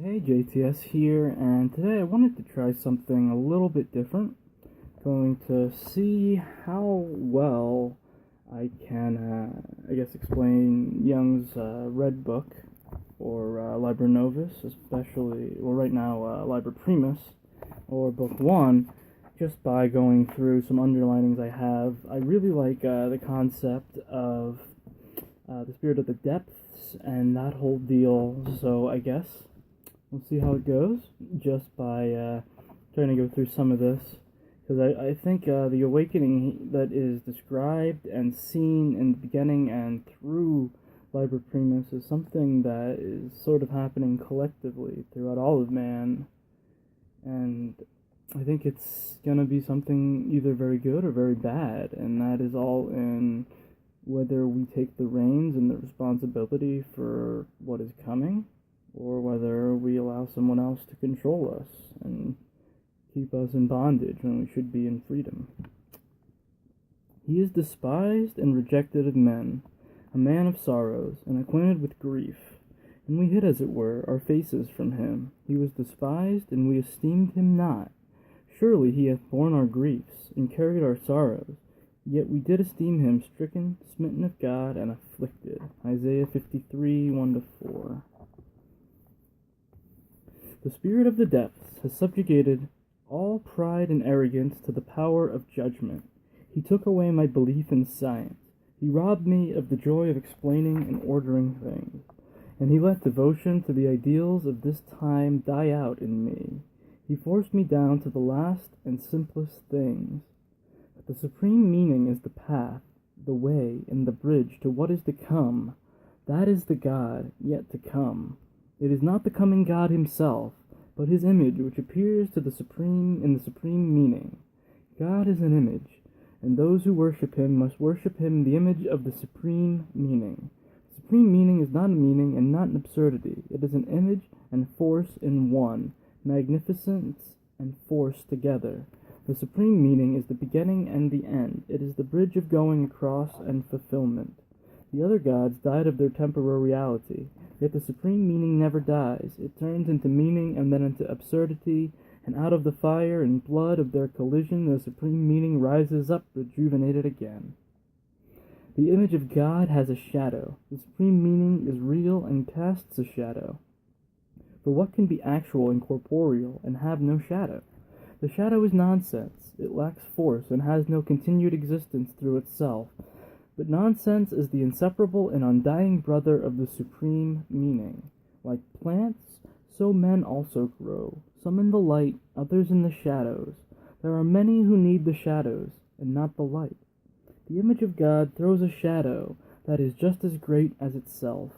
Hey, JTS here, and today I wanted to try something a little bit different. Going to see how well I can, explain Jung's Red Book, or Liber Novus, especially, well, right now, Liber Primus, or Book 1, just by going through some underlinings I have. I really like the concept of the spirit of the depths and that whole deal, so I guess we'll see how it goes just by trying to go through some of this. Because I think the awakening that is described and seen in the beginning and through Liber Primus is something that is sort of happening collectively throughout all of man. And I think it's going to be something either very good or very bad. And that is all in whether we take the reins and the responsibility for what is coming, or whether we allow someone else to control us and keep us in bondage when we should be in freedom. He is despised and rejected of men, a man of sorrows, and acquainted with grief. And we hid, as it were, our faces from him. He was despised, and we esteemed him not. Surely he hath borne our griefs, and carried our sorrows. Yet we did esteem him stricken, smitten of God, and afflicted. Isaiah 53, 1-4. The spirit of the depths has subjugated all pride and arrogance to the power of judgment. He took away my belief in science. He robbed me of the joy of explaining and ordering things. And he let devotion to the ideals of this time die out in me. He forced me down to the last and simplest things. But the supreme meaning is the path, the way, and the bridge to what is to come. That is the God yet to come. It is not the coming God himself, but his image which appears to the supreme in the supreme meaning. God is an image, and those who worship him must worship him in the image of the supreme meaning. The supreme meaning is not a meaning and not an absurdity. It is an image and force in one, magnificence and force together. The supreme meaning is the beginning and the end. It is the bridge of going across and fulfillment. The other gods died of their temporality, yet the supreme meaning never dies. It turns into meaning and then into absurdity, and out of the fire and blood of their collision the supreme meaning rises up rejuvenated again. The image of God has a shadow. The supreme meaning is real and casts a shadow. For what can be actual and corporeal and have no shadow? The shadow is nonsense. It lacks force and has no continued existence through itself. But nonsense is the inseparable and undying brother of the supreme meaning. Like plants, so men also grow, some in the light, others in the shadows. There are many who need the shadows, and not the light. The image of God throws a shadow that is just as great as itself.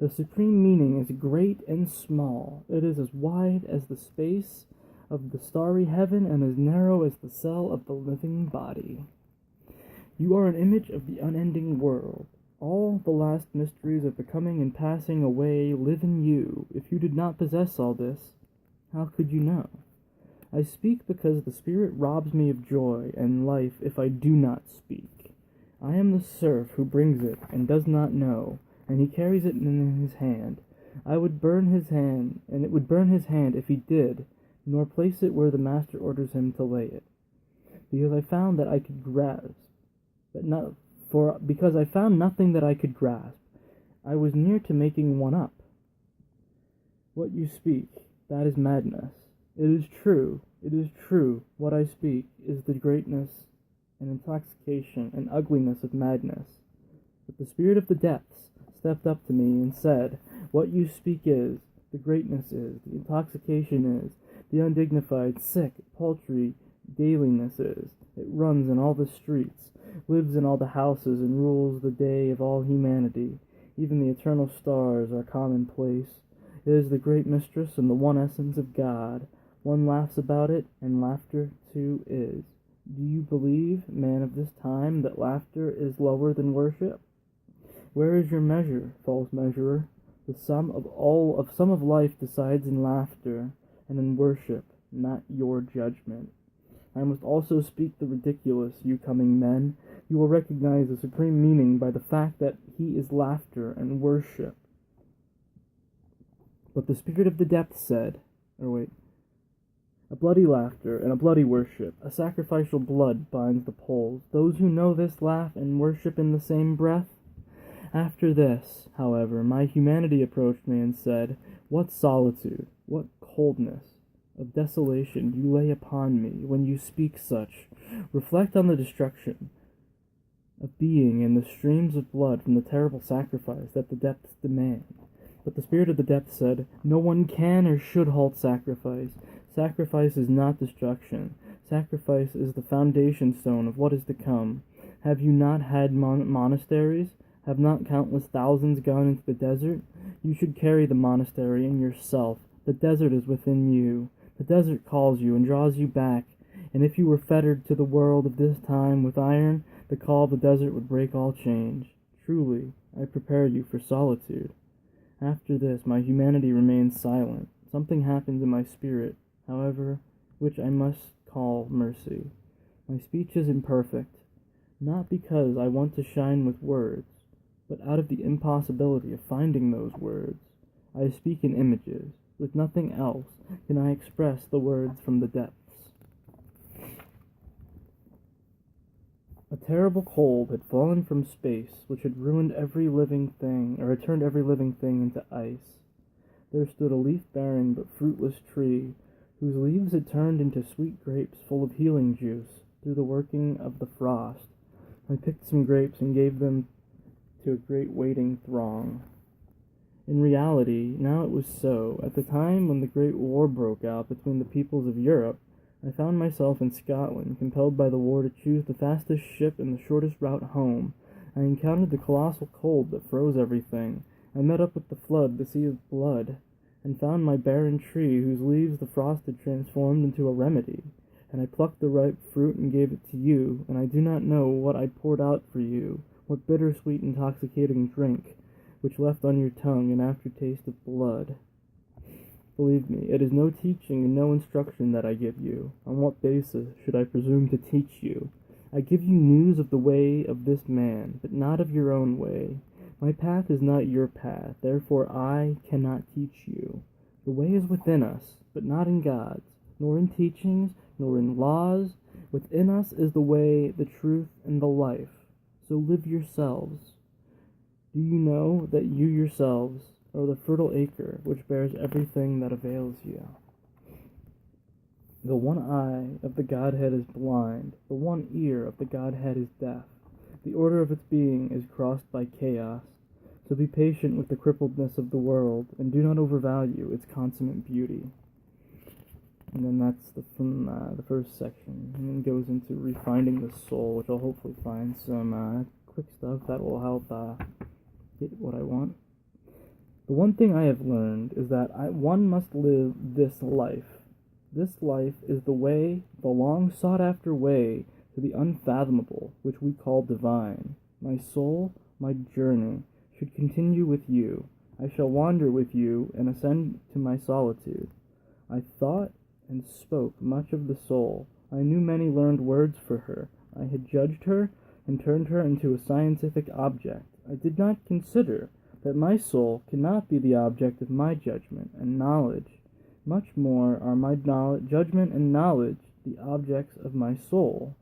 The supreme meaning is great and small. It is as wide as the space of the starry heaven and as narrow as the cell of the living body. You are an image of the unending world. All the last mysteries of becoming and passing away live in you. If you did not possess all this, how could you know? I speak because the Spirit robs me of joy and life if I do not speak. I am the serf who brings it and does not know, and he carries it in his hand. I would burn his hand, and it would burn his hand if he did, nor place it where the master orders him to lay it. Because I found that I could grasp, because I found nothing that I could grasp, I was near to making one up. What you speak, that is madness. It is true, what I speak is the greatness and intoxication and ugliness of madness. But the spirit of the depths stepped up to me and said, what you speak is, the greatness is, the intoxication is, the undignified, sick, paltry dailiness is. It runs in all the streets, lives in all the houses, and rules the day of all humanity. Even the eternal stars are commonplace. It is the great mistress and the one essence of God. One laughs about it, and laughter too is. Do you believe, man of this time, that laughter is lower than worship? Where is your measure, false measurer? The sum of life decides in laughter and in worship, not your judgment. I must also speak the ridiculous, you coming men. You will recognize the supreme meaning by the fact that he is laughter and worship. But the spirit of the depths said, a bloody laughter and a bloody worship, a sacrificial blood binds the poles. Those who know this laugh and worship in the same breath. After this, however, my humanity approached me and said, what solitude, what coldness of desolation you lay upon me when you speak such. Reflect on the destruction of being and the streams of blood from the terrible sacrifice that the depths demand. But the spirit of the depths said, no one can or should halt sacrifice. Sacrifice is not destruction. Sacrifice is the foundation stone of what is to come. Have you not had monasteries? Have not countless thousands gone into the desert? You should carry the monastery in yourself. The desert is within you. The desert calls you and draws you back. And if you were fettered to the world of this time with iron, the call of the desert would break all chains. Truly, I prepare you for solitude. After this, my humanity remained silent. Something happened in my spirit, however, which I must call mercy. My speech is imperfect, not because I want to shine with words, but out of the impossibility of finding those words. I speak in images. With nothing else can I express the words from the depths. A terrible cold had fallen from space, which had ruined every living thing, or had turned every living thing into ice. There stood a leaf-bearing but fruitless tree, whose leaves had turned into sweet grapes full of healing juice through the working of the frost. I picked some grapes and gave them to a great waiting throng. In reality, now it was so. At the time when the Great War broke out between the peoples of Europe, I found myself in Scotland, compelled by the war to choose the fastest ship and the shortest route home. I encountered the colossal cold that froze everything. I met up with the flood, the sea of blood, and found my barren tree, whose leaves the frost had transformed into a remedy. And I plucked the ripe fruit and gave it to you, and I do not know what I poured out for you, what bittersweet intoxicating drink, which left on your tongue an aftertaste of blood. Believe me, it is no teaching and no instruction that I give you. On what basis should I presume to teach you? I give you news of the way of this man, but not of your own way. My path is not your path, therefore I cannot teach you. The way is within us, but not in God's, nor in teachings, nor in laws. Within us is the way, the truth, and the life. So live yourselves. Do you know that you yourselves are the fertile acre which bears everything that avails you? The one eye of the Godhead is blind, the one ear of the Godhead is deaf. The order of its being is crossed by chaos. So be patient with the crippledness of the world, and do not overvalue its consummate beauty. And then that's from the first section, and then goes into refining the soul, which I'll hopefully find some quick stuff that will help get what I want. The one thing I have learned is that one must live this life. This life is the way, the long sought-after way to the unfathomable, which we call divine. My soul, my journey, should continue with you. I shall wander with you and ascend to my solitude. I thought and spoke much of the soul. I knew many learned words for her. I had judged her and turned her into a scientific object. I did not consider that my soul cannot be the object of my judgment and knowledge. Much more are my judgment and knowledge the objects of my soul.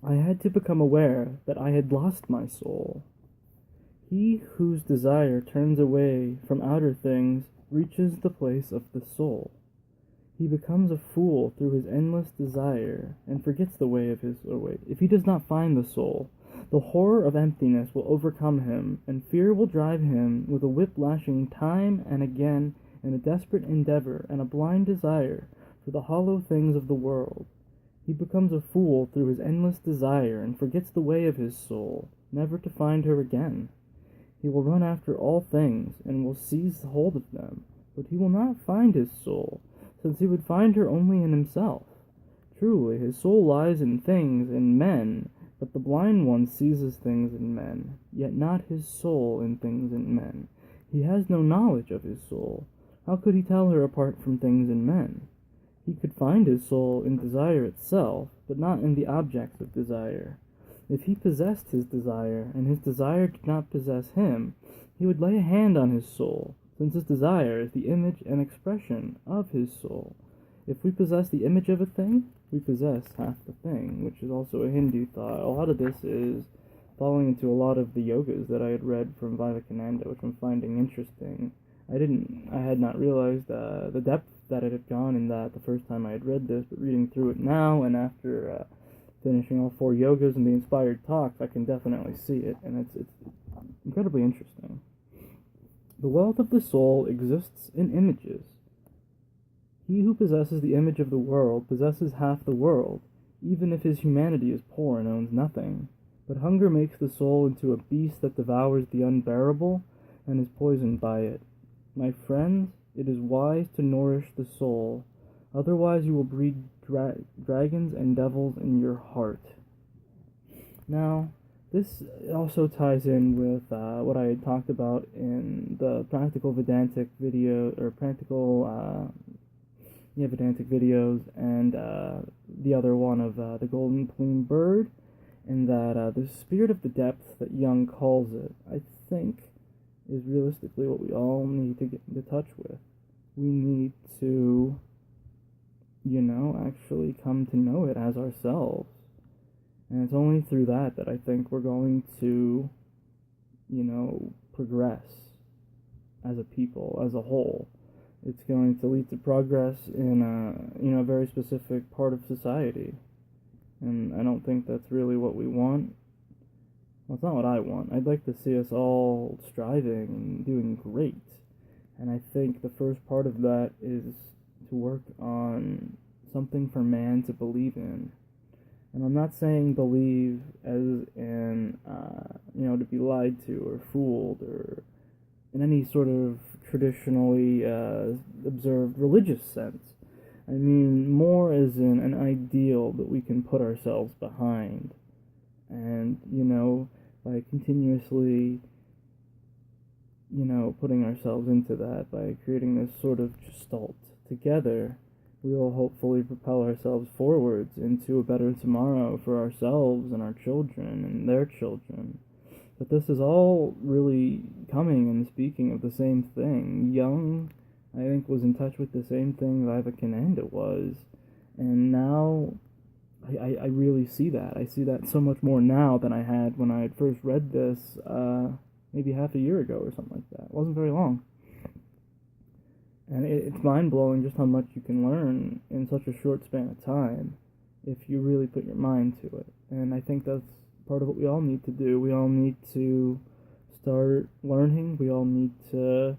I had to become aware that I had lost my soul. He whose desire turns away from outer things reaches the place of the soul. He becomes a fool through his endless desire and forgets the way of his... If he does not find the soul, the horror of emptiness will overcome him, and fear will drive him with a whip lashing time and again in a desperate endeavor and a blind desire for the hollow things of the world. He becomes a fool through his endless desire and forgets the way of his soul, never to find her again. He will run after all things and will seize hold of them, but he will not find his soul, since he would find her only in himself. Truly, his soul lies in things, in men, but the blind one seizes things in men, yet not his soul in things in men. He has no knowledge of his soul. How could he tell her apart from things in men? He could find his soul in desire itself, but not in the objects of desire. If he possessed his desire, and his desire did not possess him, he would lay a hand on his soul, since his desire is the image and expression of his soul. If we possess the image of a thing, we possess half the thing, which is also a Hindu thought. A lot of this is falling into a lot of the yogas that I had read from Vivekananda, which I'm finding interesting. I had not realized the depth that it had gone in that the first time I had read this, but reading through it now, and after finishing all 4 yogas and the inspired talks, I can definitely see it, and it's incredibly interesting. The wealth of the soul exists in images. He who possesses the image of the world possesses half the world, even if his humanity is poor and owns nothing. But hunger makes the soul into a beast that devours the unbearable and is poisoned by it. My friends, it is wise to nourish the soul, otherwise you will breed dragons and devils in your heart. Now, this also ties in with what I had talked about in the practical Vedantic video, or Vedantic videos, and the other one of the golden plumed bird, and that the spirit of the depth that Jung calls it, I think, is realistically what we all need to get into touch with. We need to, actually come to know it as ourselves. And it's only through that I think we're going to, progress as a people, as a whole. It's going to lead to progress in a very specific part of society. And I don't think that's really what we want. Well, it's not what I want. I'd like to see us all striving and doing great. And I think the first part of that is to work on something for man to believe in. And I'm not saying believe as in, to be lied to or fooled or in any sort of traditionally observed religious sense. I mean more as in an ideal that we can put ourselves behind. And, by continuously, putting ourselves into that, by creating this sort of gestalt together, we will hopefully propel ourselves forwards into a better tomorrow for ourselves and our children and their children. But this is all really coming and speaking of the same thing. Jung, I think, was in touch with the same thing Vivekananda was, and now I really see that. I see that so much more now than I had when I had first read this, maybe half a year ago or something like that. It wasn't very long. And it's mind-blowing just how much you can learn in such a short span of time if you really put your mind to it. And I think that's part of what we all need to do. We all need to start learning. We all need to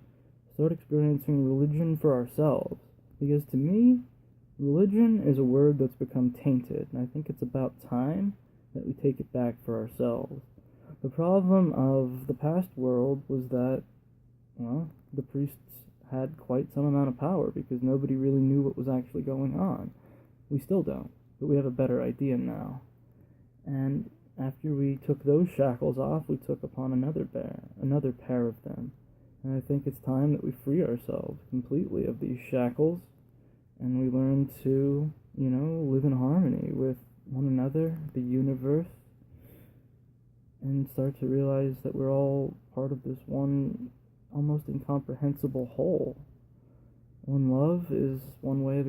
start experiencing religion for ourselves. Because to me, religion is a word that's become tainted, and I think it's about time that we take it back for ourselves. The problem of the past world was that, the priests had quite some amount of power because nobody really knew what was actually going on. We still don't, but we have a better idea now. And after we took those shackles off, we took upon another pair of them. And I think it's time that we free ourselves completely of these shackles, and we learn to, live in harmony with one another, the universe, and start to realize that we're all part of this one almost incomprehensible whole. One love is one way of